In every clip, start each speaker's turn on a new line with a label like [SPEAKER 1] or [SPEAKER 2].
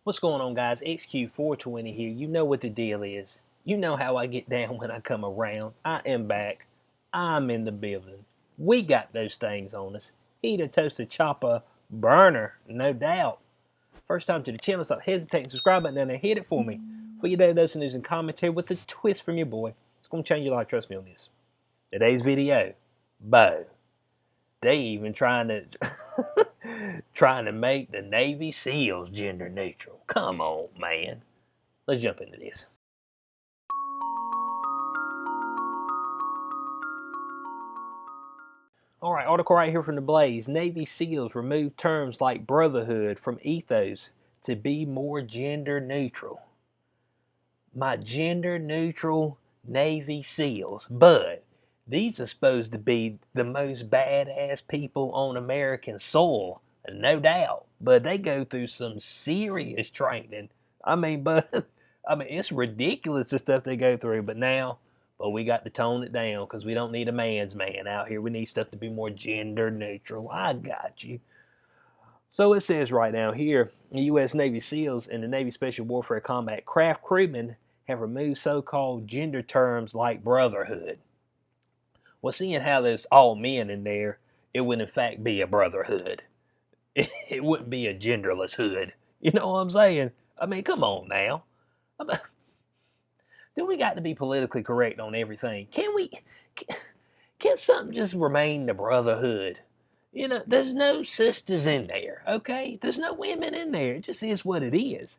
[SPEAKER 1] What's going on, guys? XQ420 here. You know what the deal is. You know how I get down when I come around. I am back. I'm in the building. We got those things on us. Heater, toaster, chopper, burner, no doubt. First time to the channel, so hesitate and subscribe button down there. Hit it for me. For your daily dose of news and commentary with a twist from your boy. It's going to change your life. Trust me on this. Today's video. Bo. They even trying to make the Navy SEALs gender neutral. Come on, man. Let's jump into this. All right, article right here from the Blaze. Navy SEALs remove terms like brotherhood from ethos to be more gender neutral. My gender neutral Navy SEALs, but these are supposed to be the most badass people on American soil, no doubt. But they go through some serious training. But it's ridiculous the stuff they go through. But we got to tone it down because we don't need a man's man out here. We need stuff to be more gender neutral. I got you. So it says right now here, the U.S. Navy SEALs and the Navy Special Warfare Combat Craft crewmen have removed so-called gender terms like brotherhood. Well, seeing how there's all men in there, it would in fact be a brotherhood. It wouldn't be a genderless hood. You know what I'm saying? Come on now. Then we got to be politically correct on everything. Can something just remain the brotherhood? You know, there's no sisters in there, okay? There's no women in there. It just is what it is.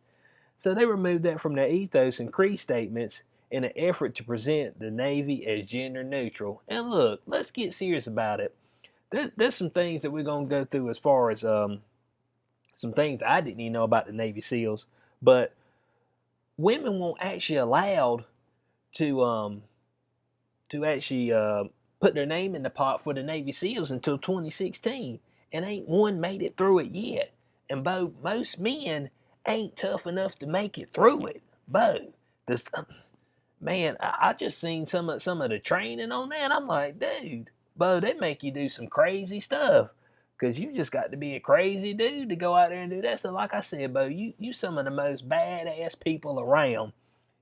[SPEAKER 1] So they removed that from their ethos and creed statements in an effort to present the Navy as gender neutral. And look, let's get serious about it. There's some things that we're going to go through as far as some things I didn't even know about the Navy SEALs. But women weren't actually allowed to actually put their name in the pot for the Navy SEALs until 2016, and ain't one made it through it yet. And Bo, most men ain't tough enough to make it through it. Bo, this man, I just seen some of the training on that. I'm like, dude, Bo, they make you do some crazy stuff. Cause you just got to be a crazy dude to go out there and do that. So like I said, Bo, you some of the most badass people around.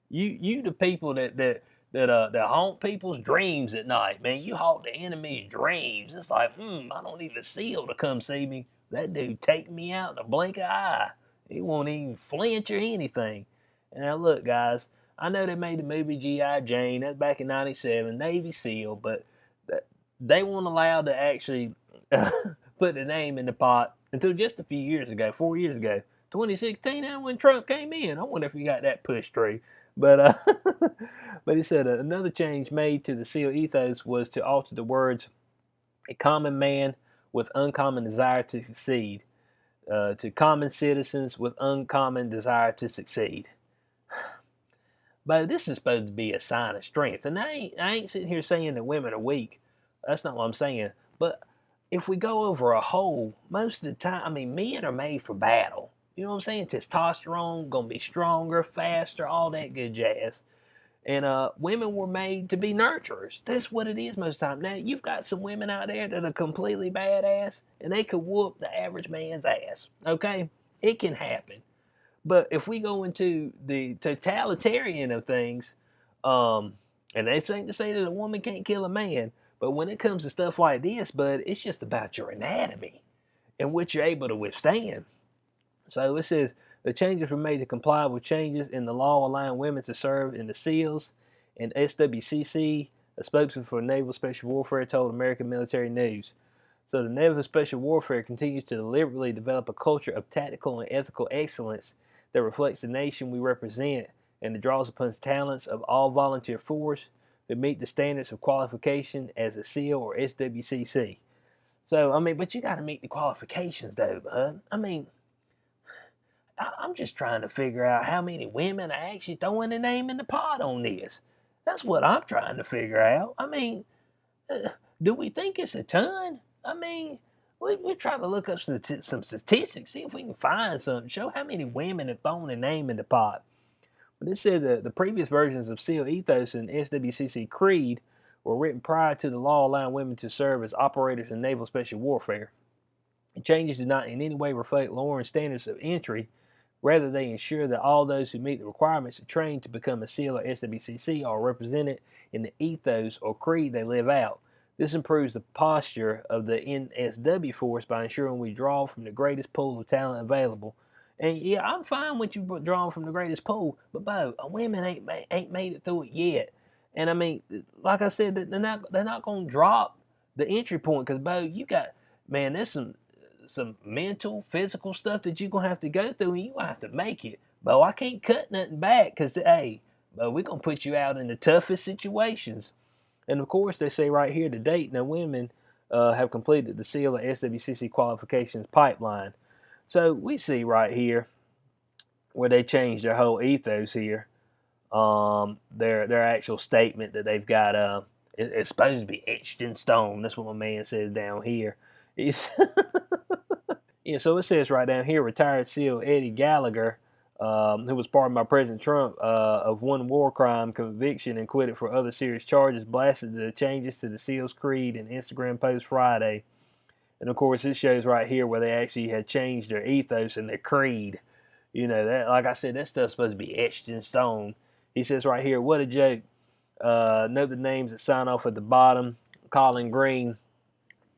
[SPEAKER 1] You the people that haunt people's dreams at night, man. You haunt the enemy's dreams. It's like, I don't need a SEAL to come see me. That dude take me out in a blink of an eye. He won't even flinch or anything. And now look, guys, I know they made the movie G.I. Jane. That's back in '97, Navy SEAL, but they weren't allowed to actually put the name in the pot until just a few years ago, 4 years ago. 2016, and when Trump came in. I wonder if he got that push through. But but he said another change made to the SEAL ethos was to alter the words "a common man with uncommon desire to succeed" to "common citizens with uncommon desire to succeed." But this is supposed to be a sign of strength, and I ain't sitting here saying that women are weak. That's not what I'm saying. But if we go over a whole, most of the time, men are made for battle. You know what I'm saying? Testosterone, gonna be stronger, faster, all that good jazz. And women were made to be nurturers. That's what it is most of the time. Now, you've got some women out there that are completely badass, and they could whoop the average man's ass. Okay? It can happen. But if we go into the totalitarian of things, and that's ain't to say that a woman can't kill a man, but when it comes to stuff like this, bud, it's just about your anatomy and what you're able to withstand. So it says the changes were made to comply with changes in the law allowing women to serve in the SEALs, and SWCC, a spokesman for Naval Special Warfare, told American Military News. So the Naval Special Warfare continues to deliberately develop a culture of tactical and ethical excellence that reflects the nation we represent and that draws upon the talents of all volunteer force that meet the standards of qualification as a SEAL or SWCC. So, but you got to meet the qualifications, though, bud. I'm just trying to figure out how many women are actually throwing their name in the pot on this. That's what I'm trying to figure out. Do we think it's a ton? We're trying to look up some statistics, see if we can find something, show how many women have thrown their name in the pot. But it said that the previous versions of SEAL Ethos and SWCC Creed were written prior to the law allowing women to serve as operators in naval special warfare. The changes do not in any way reflect lowering standards of entry, Rather, they ensure that all those who meet the requirements are trained to become a SEAL or SWCC are represented in the ethos or creed they live out. This improves the posture of the NSW force by ensuring we draw from the greatest pool of talent available. And yeah, I'm fine with you drawing from the greatest pool, but Bo, women ain't made it through it yet. And I mean, like I said, they're not gonna drop the entry point because Bo, you got, man, there's some mental, physical stuff that you're gonna have to go through, and you gonna have to make it. Bo, I can't cut nothing back because hey, Bo, we're gonna put you out in the toughest situations. And of course, they say right here to date, now women have completed the SEAL and SWCC qualifications pipeline. So we see right here where they changed their whole ethos here. Their actual statement that they've got it's supposed to be etched in stone. That's what my man says down here. It's yeah, so it says right down here, retired SEAL Eddie Gallagher, who was pardoned by President Trump of one war crime conviction and acquitted for other serious charges, blasted the changes to the SEAL's creed in Instagram post Friday. And of course, it shows right here where they actually had changed their ethos and their creed. You know, that, like I said, that stuff's supposed to be etched in stone. He says right here, what a joke. Note the names that sign off at the bottom. Colin Green.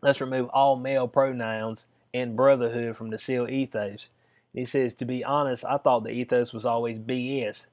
[SPEAKER 1] Let's remove all male pronouns and brotherhood from the SEAL ethos. He says, to be honest, I thought the ethos was always BS.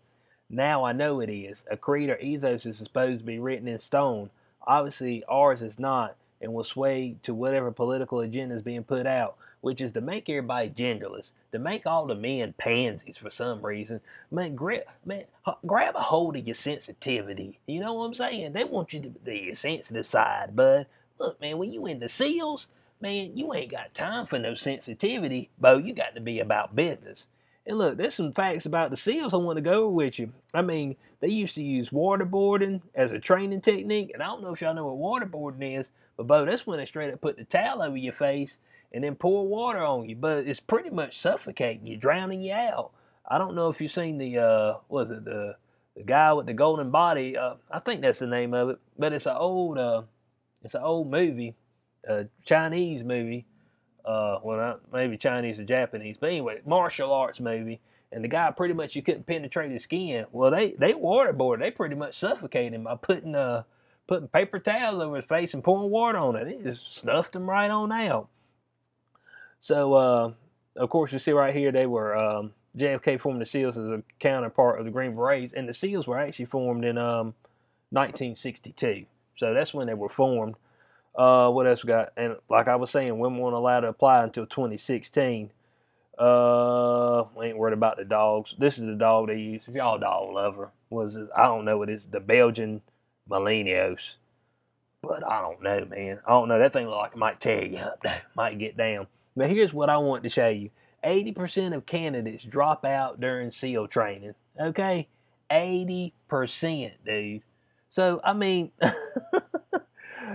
[SPEAKER 1] Now I know it is. A creed or ethos is supposed to be written in stone. Obviously, ours is not, and will sway to whatever political agenda is being put out, which is to make everybody genderless, to make all the men pansies for some reason. Man, grab a hold of your sensitivity. You know what I'm saying? They want you to be the sensitive side, bud. Look, man, when you in the SEALs, man, you ain't got time for no sensitivity, Bo. You got to be about business. And look, there's some facts about the SEALs I want to go over with you. I mean, they used to use waterboarding as a training technique, and I don't know if y'all know what waterboarding is, but Bo, that's when they straight up put the towel over your face and then pour water on you. But it's pretty much suffocating you, drowning you out. I don't know if you've seen the guy with the golden body. I think that's the name of it, but it's an old movie, a Chinese movie. Well, not maybe Chinese or Japanese, but anyway, martial arts movie. And the guy pretty much you couldn't penetrate his skin. Well, they waterboarded. They pretty much suffocated him by putting paper towels over his face and pouring water on it. It just snuffed him right on out. So, of course, you see right here they were JFK formed the SEALs as a counterpart of the Green Berets, and the SEALs were actually formed in 1962. So that's when they were formed. What else we got? And like I was saying, women weren't allowed to apply until 2016. We ain't worried about the dogs. This is the dog they use. If y'all a dog lover, was it? I don't know what it is. The Belgian Malinois. But I don't know, man. I don't know. That thing look like it might tear you up. Might get down. But here's what I want to show you. 80% of candidates drop out during SEAL training. Okay? 80%, dude. So, I mean...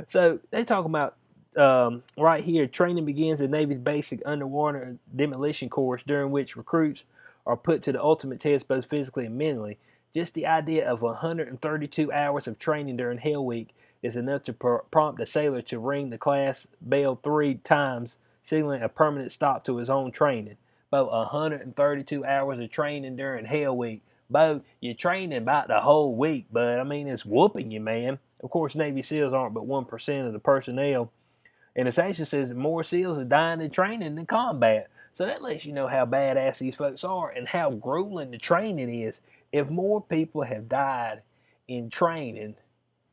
[SPEAKER 1] So they talk about right here, training begins the Navy's basic underwater demolition course, during which recruits are put to the ultimate test both physically and mentally. Just the idea of 132 hours of training during Hell Week is enough to prompt a sailor to ring the class bell 3 times, signaling a permanent stop to his own training. About 132 hours of training during Hell Week. Bo, you're training about the whole week, but I mean, it's whooping you, man. Of course, Navy SEALs aren't but 1% of the personnel, and it actually says that more SEALs are dying in training than combat. So that lets you know how badass these folks are and how grueling the training is. If more people have died in training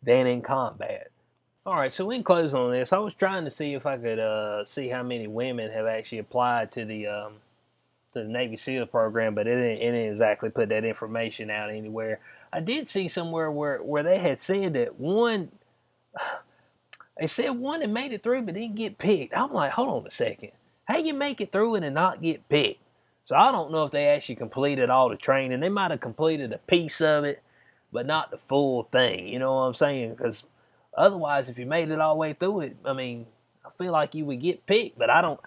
[SPEAKER 1] than in combat. All right, so in closing on this, I was trying to see if I could see how many women have actually applied to the Navy SEAL program, but it didn't exactly put that information out anywhere. I did see somewhere where they had said that they said one that made it through but didn't get picked. I'm like, hold on a second. How you make it through it and not get picked? So I don't know if they actually completed all the training. They might have completed a piece of it, but not the full thing. You know what I'm saying? Because otherwise, if you made it all the way through it, I mean, I feel like you would get picked, but I don't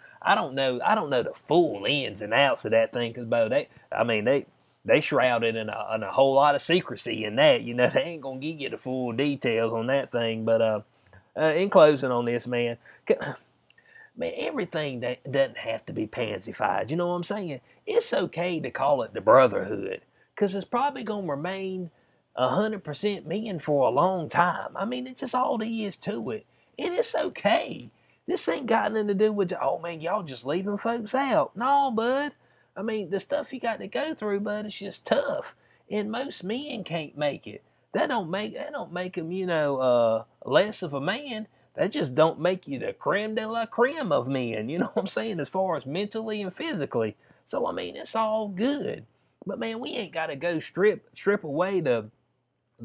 [SPEAKER 1] know the full ins and outs of that thing, because they shrouded in a whole lot of secrecy in that. You know, they ain't gonna give you the full details on that thing. But in closing on this, man, man, everything that doesn't have to be pansified. You know what I'm saying? It's okay to call it the brotherhood, because it's probably gonna remain 100% men for a long time. I mean, it's just all there is to it, and it's okay. This ain't got nothing to do with, oh man, y'all just leaving folks out. No, bud. I mean, the stuff you got to go through, bud, it's just tough, and most men can't make it. That don't make them, less of a man. That just don't make you the creme de la creme of men. You know what I'm saying? As far as mentally and physically. So I mean, it's all good. But man, we ain't got to go strip away the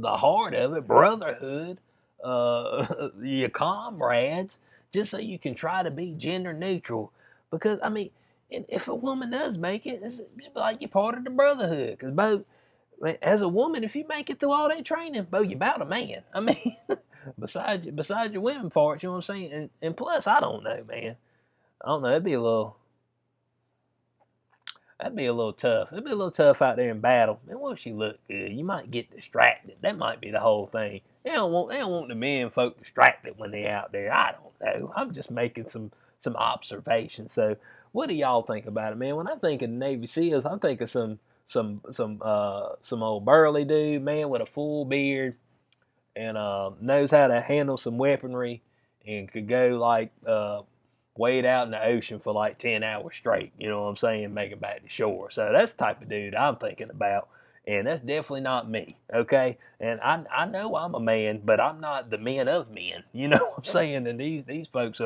[SPEAKER 1] heart of it, brotherhood, your comrades, just so you can try to be gender neutral. Because I mean, and if a woman does make it, it's just like you're part of the brotherhood. Because both, as a woman, if you make it through all that training, boy, you're about a man. I mean, besides your women parts, you know what I'm saying? And plus, I don't know, man. I don't know. That'd be a little tough. It'd be a little tough out there in battle. And what if she looked good? You might get distracted. That might be the whole thing. They don't want the men folk distracted when they're out there. I don't know. I'm just making some observations. So what do y'all think about it, man? When I think of the Navy SEALs, I think of some old burly dude, man, with a full beard and knows how to handle some weaponry and could go like wade out in the ocean for like 10 hours straight. You know what I'm saying? Make it back to shore. So that's the type of dude I'm thinking about. And that's definitely not me, okay? And I know I'm a man, but I'm not the men of men. You know what I'm saying? And these folks they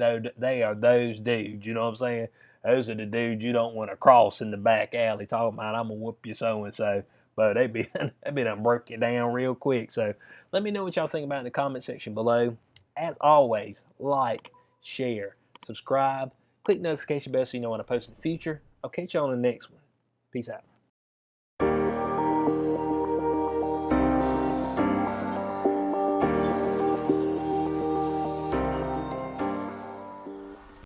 [SPEAKER 1] are those dudes. You know what I'm saying? Those are the dudes you don't want to cross in the back alley talking about I'm gonna whoop you so and so. But they be done broke you down real quick. So let me know what y'all think about in the comment section below. As always, like, share, subscribe, click notification bell so you know when I post in the future. I'll catch you on the next one. Peace out.